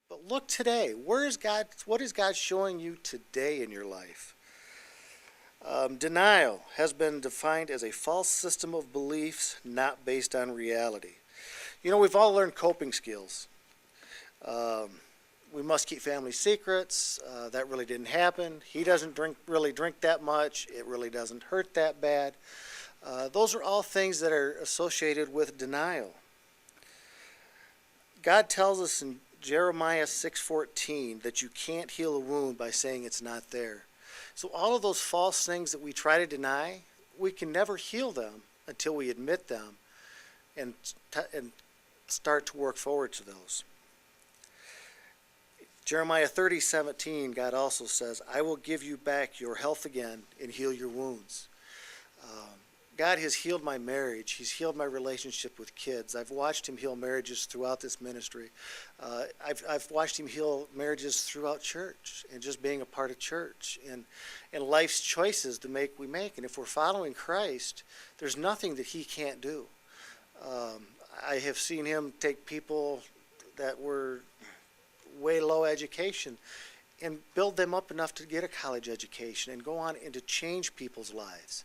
But look today. Where is God? What is God showing you today in your life? Denial has been defined as a false system of beliefs not based on reality. You know, we've all learned coping skills. Um, we must keep family secrets. That really didn't happen. He doesn't really drink that much. It really doesn't hurt that bad. Those are all things that are associated with denial. God tells us in Jeremiah 6:14 that you can't heal a wound by saying it's not there. So all of those false things that we try to deny, we can never heal them until we admit them and start to work forward to those. Jeremiah 30:17, God also says, I will give you back your health again and heal your wounds. God has healed my marriage. He's healed my relationship with kids. I've watched him heal marriages throughout this ministry. I've watched him heal marriages throughout church and just being a part of church and life's choices we make. And if we're following Christ, there's nothing that he can't do. I have seen him take people that were way low education and build them up enough to get a college education and go on and to change people's lives.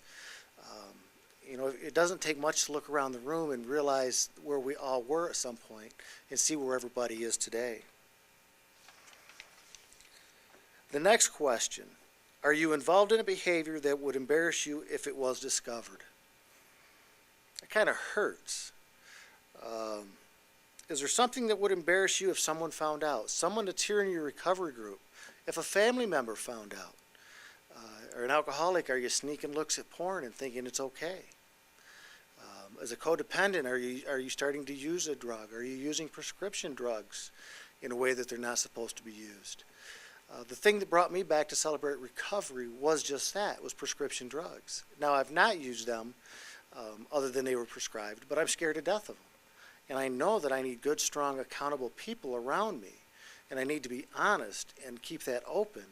You know, it doesn't take much to look around the room and realize where we all were at some point and see where everybody is today. The next question, are you involved in a behavior that would embarrass you if it was discovered? It kind of hurts. Is there something that would embarrass you if someone found out? Someone that's here in your recovery group, if a family member found out? Or an alcoholic, are you sneaking looks at porn and thinking it's okay? As a codependent, are you starting to use a drug? Are you using prescription drugs in a way that they're not supposed to be used? The thing that brought me back to Celebrate Recovery was just that, was prescription drugs. Now, I've not used them other than they were prescribed, but I'm scared to death of them. And I know that I need good, strong, accountable people around me, and I need to be honest and keep that open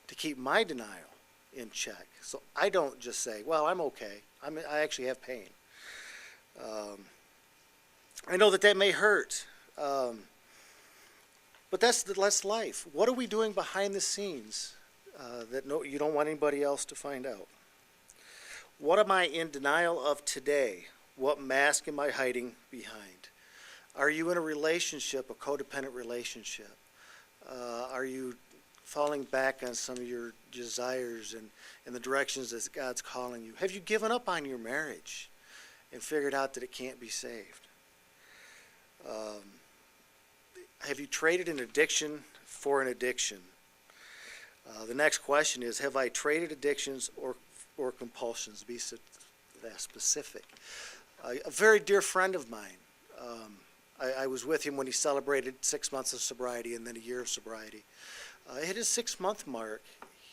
to keep my denial in check. So I don't just say, well, I'm okay. I actually have pain. I know that may hurt, but that's life. What are we doing behind the scenes that you don't want anybody else to find out? What am I in denial of today? What mask am I hiding behind? Are you in a relationship, a codependent relationship? Are you falling back on some of your desires and the directions that God's calling you? Have you given up on your marriage and figured out that it can't be saved? Have you traded an addiction for an addiction? The next question is, have I traded addictions or compulsions? Be that specific. A very dear friend of mine, I was with him when he celebrated 6 months of sobriety and then a year of sobriety. At his 6-month mark,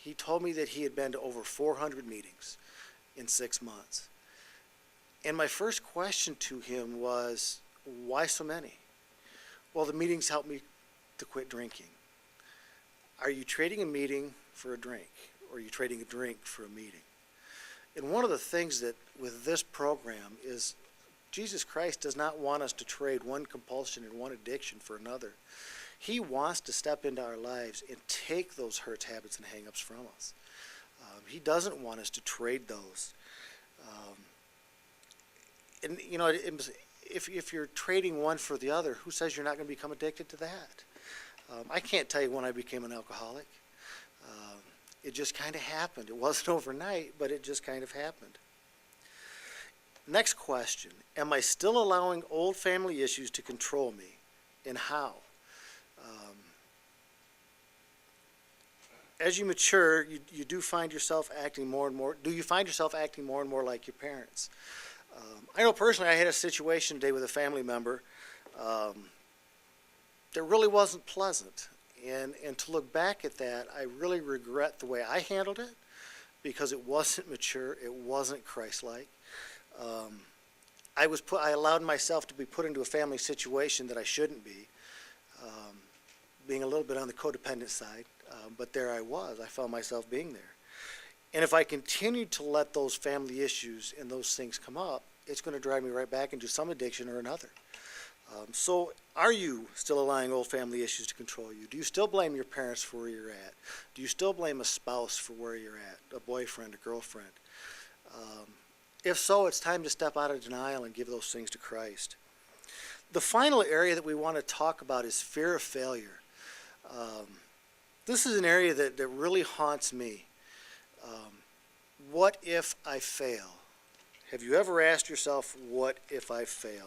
he told me that he had been to over 400 meetings in 6 months. And my first question to him was, why so many? Well, the meetings helped me to quit drinking. Are you trading a meeting for a drink, or are you trading a drink for a meeting? And one of the things that with this program is Jesus Christ does not want us to trade one compulsion and one addiction for another. He wants to step into our lives and take those hurts, habits, and hang-ups from us. He doesn't want us to trade those. And you know, if you're trading one for the other, who says you're not going to become addicted to that? I can't tell you when I became an alcoholic. It just kind of happened. It wasn't overnight, but it just kind of happened. Next question, am I still allowing old family issues to control me, and how? As you mature, you do find yourself acting more and more. Do you find yourself acting more and more like your parents? I know personally I had a situation today with a family member that really wasn't pleasant. And to look back at that, I really regret the way I handled it because it wasn't mature, it wasn't Christ-like. I allowed myself to be put into a family situation that I shouldn't be, being a little bit on the codependent side, but there I was. I found myself being there. And if I continued to let those family issues and those things come up, it's going to drive me right back into some addiction or another. So are you still allowing old family issues to control you? Do you still blame your parents for where you're at? Do you still blame a spouse for where you're at, a boyfriend, a girlfriend? If so, it's time to step out of denial and give those things to Christ. The final area that we want to talk about is fear of failure. This is an area that really haunts me. What if I fail? Have you ever asked yourself, what if I fail?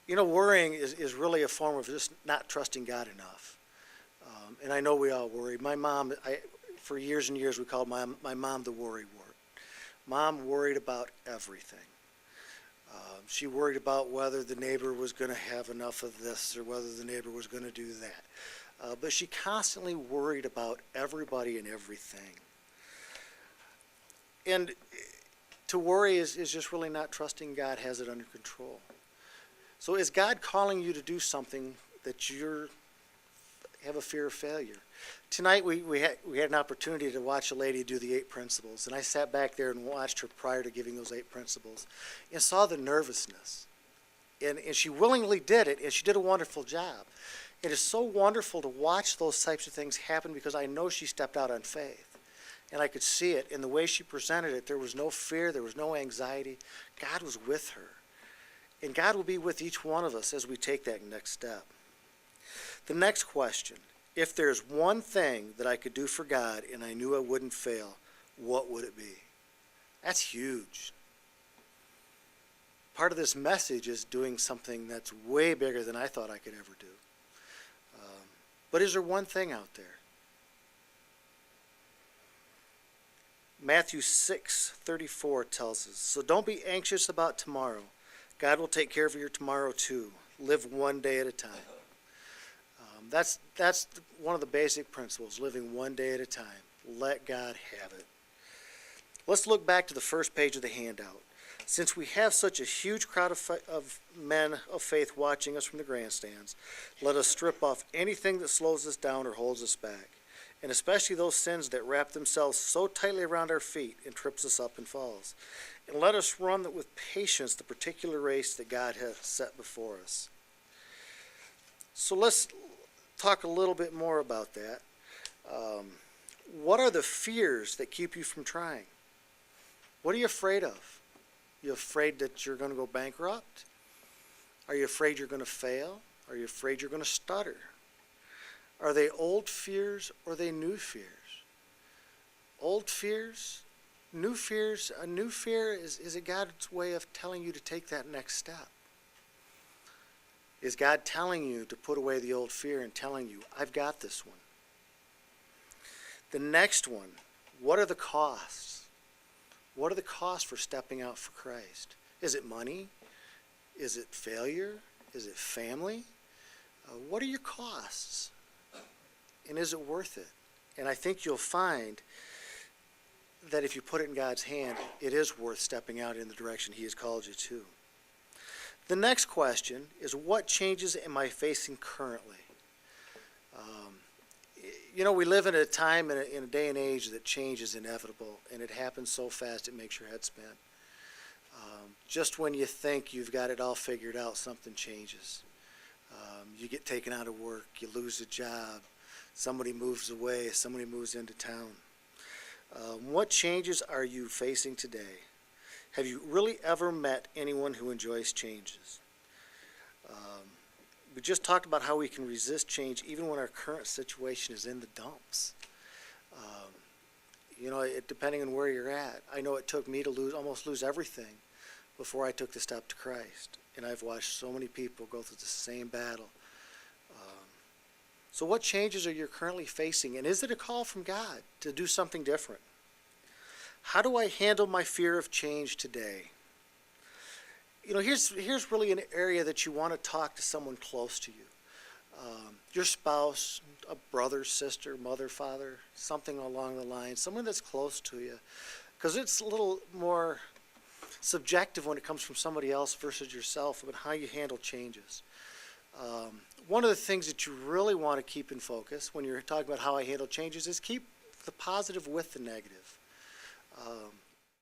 You know, worrying is really a form of just not trusting God enough. And I know we all worry. My mom, for years and years, we called my mom the worry wart. Mom worried about everything. She worried about whether the neighbor was going to have enough of this or whether the neighbor was going to do that. But she constantly worried about everybody and everything. And to worry is just really not trusting God has it under control. So is God calling you to do something that you have a fear of failure? Tonight we had an opportunity to watch a lady do the 8 principles, and I sat back there and watched her prior to giving those 8 principles and saw the nervousness. And she willingly did it, and she did a wonderful job. It is so wonderful to watch those types of things happen because I know she stepped out on faith. And I could see it in the way she presented it. There was no fear, there was no anxiety. God was with her. And God will be with each one of us as we take that next step. The next question, if there's one thing that I could do for God and I knew I wouldn't fail, what would it be? That's huge. Part of this message is doing something that's way bigger than I thought I could ever do. But is there one thing out there? Matthew 6:34 tells us, so don't be anxious about tomorrow. God will take care of your tomorrow too. Live one day at a time. That's one of the basic principles, living one day at a time. Let God have it. Let's look back to the first page of the handout. Since we have such a huge crowd of men of faith watching us from the grandstands, let us strip off anything that slows us down or holds us back, and especially those sins that wrap themselves so tightly around our feet and trips us up and falls. And let us run with patience the particular race that God has set before us. So let's talk a little bit more about that. What are the fears that keep you from trying? What are you afraid of? You afraid that you're going to go bankrupt? Are you afraid you're going to fail? Are you afraid you're going to stutter? Are they old fears or are they new fears? Old fears, new fears. A new fear is it God's way of telling you to take that next step? Is God telling you to put away the old fear and telling you, I've got this one? The next one, what are the costs? What are the costs for stepping out for Christ? Is it money? Is it failure? Is it family? What are your costs? And is it worth it? And I think you'll find that if you put it in God's hand, it is worth stepping out in the direction He has called you to. The next question is, what changes am I facing currently? You know, we live in a time, in a day and age that change is inevitable, and it happens so fast it makes your head spin. Just when you think you've got it all figured out, something changes. You get taken out of work, you lose a job, somebody moves away, somebody moves into town. What changes are you facing today? Have you really ever met anyone who enjoys changes? We just talked about how we can resist change even when our current situation is in the dumps. You know, depending on where you're at. I know it took me to almost lose everything before I took the step to Christ. And I've watched so many people go through the same battle. So what changes are you currently facing? And is it a call from God to do something different? How do I handle my fear of change today? You know, here's really an area that you want to talk to someone close to you. Your spouse, a brother, sister, mother, father, something along the line, someone that's close to you. Because it's a little more subjective when it comes from somebody else versus yourself about how you handle changes. One of the things that you really want to keep in focus when you're talking about how I handle changes is keep the positive with the negative.